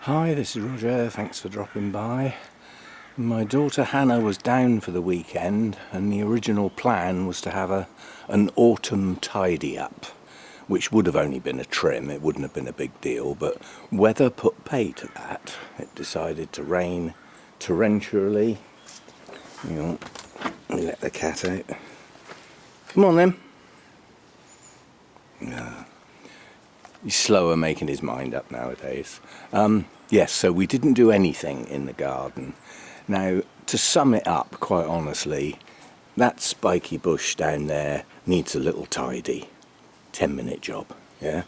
Hi, this is Roger, thanks for dropping by. My daughter Hannah was down for the weekend and the original plan was to have an autumn tidy up, which would have only been a trim, it wouldn't have been a big deal, but weather put pay to that. It decided to rain torrentially. Let me let the cat out. Come on then. No. He's slower making his mind up nowadays. Yes, so we didn't do anything in the garden. Now, to sum it up, quite honestly, that spiky bush down there needs a little tidy. 10-minute job, yeah?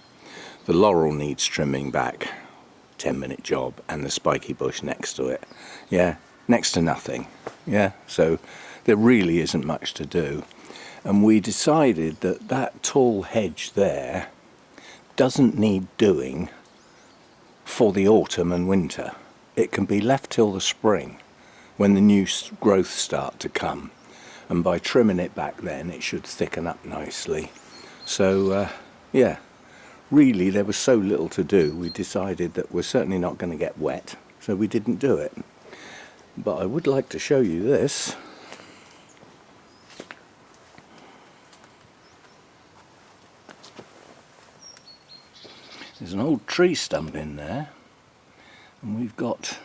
The laurel needs trimming back. 10-minute job. And the spiky bush next to it. Yeah, next to nothing. Yeah, so there really isn't much to do. And we decided that that tall hedge there doesn't need doing for the autumn and winter. It can be left till the spring when the new growth start to come, and by trimming it back then it should thicken up nicely. So yeah, really there was so little to do, we decided that we're certainly not going to get wet, so we didn't do it. But I would like to show you this. There's an old tree stump in there, and we've got,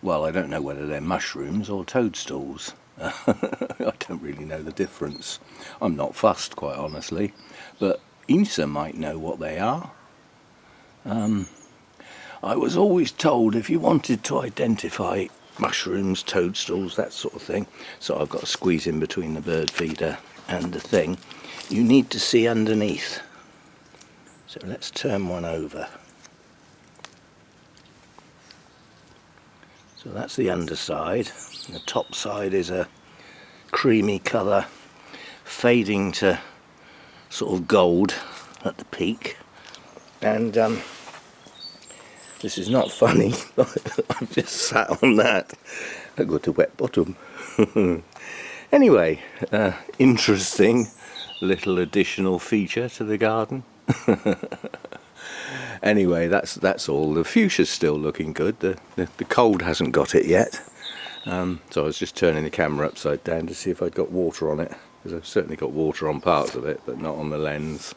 well, I don't know whether they're mushrooms or toadstools. I don't really know the difference. I'm not fussed, quite honestly, but Isa might know what they are. I was always told if you wanted to identify mushrooms, toadstools, that sort of thing, so I've got to squeeze in between the bird feeder and the thing, you need to see underneath. So let's turn one over. So that's the underside. The top side is a creamy colour, fading to sort of gold at the peak. And this is not funny, I've just sat on that. I got a wet bottom. Anyway, interesting little additional feature to the garden. Anyway, that's all. The fuchsia's still looking good. The cold hasn't got it yet. So I was just turning the camera upside down to see if I'd got water on it, because I've certainly got water on parts of it, but not on the lens.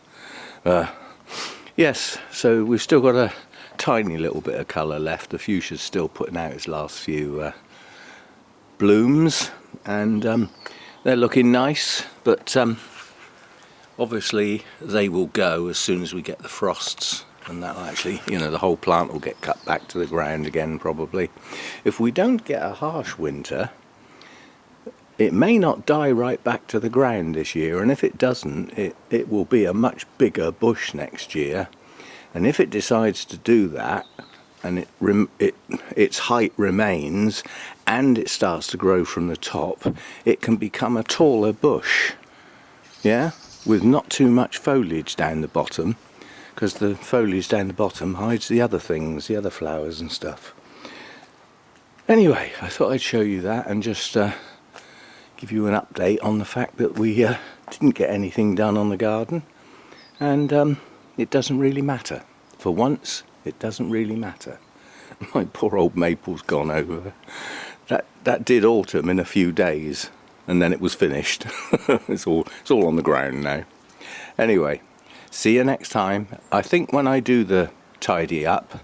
Yes, so we've still got a tiny little bit of colour left. The fuchsia's still putting out its last few blooms, and they're looking nice, but obviously they will go as soon as we get the frosts, and that'll actually, the whole plant will get cut back to the ground again probably. If we don't get a harsh winter, it may not die right back to the ground this year, and if it doesn't, it will be a much bigger bush next year. And if it decides to do that, and its height remains, and it starts to grow from the top, it can become a taller bush, yeah, with not too much foliage down the bottom, because the foliage down the bottom hides the other things, the other flowers and stuff. Anyway, I thought I'd show you that and just give you an update on the fact that we didn't get anything done on the garden, and it doesn't really matter. For once, it doesn't really matter. My poor old maple's gone over. That did autumn in a few days, and then it was finished. It's all on the ground now. Anyway, see you next time. I think when I do the tidy up,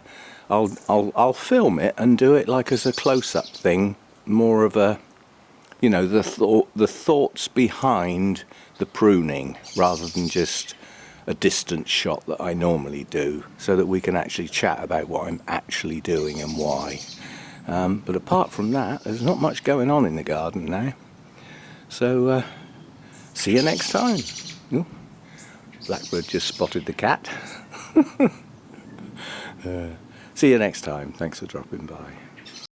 I'll film it and do it like as a close-up thing, more of a, the thoughts behind the pruning, rather than just a distant shot that I normally do, so that we can actually chat about what I'm actually doing and why. But apart from that, there's not much going on in the garden now. So, see you next time. Ooh, Blackbird just spotted the cat. See you next time. Thanks for dropping by.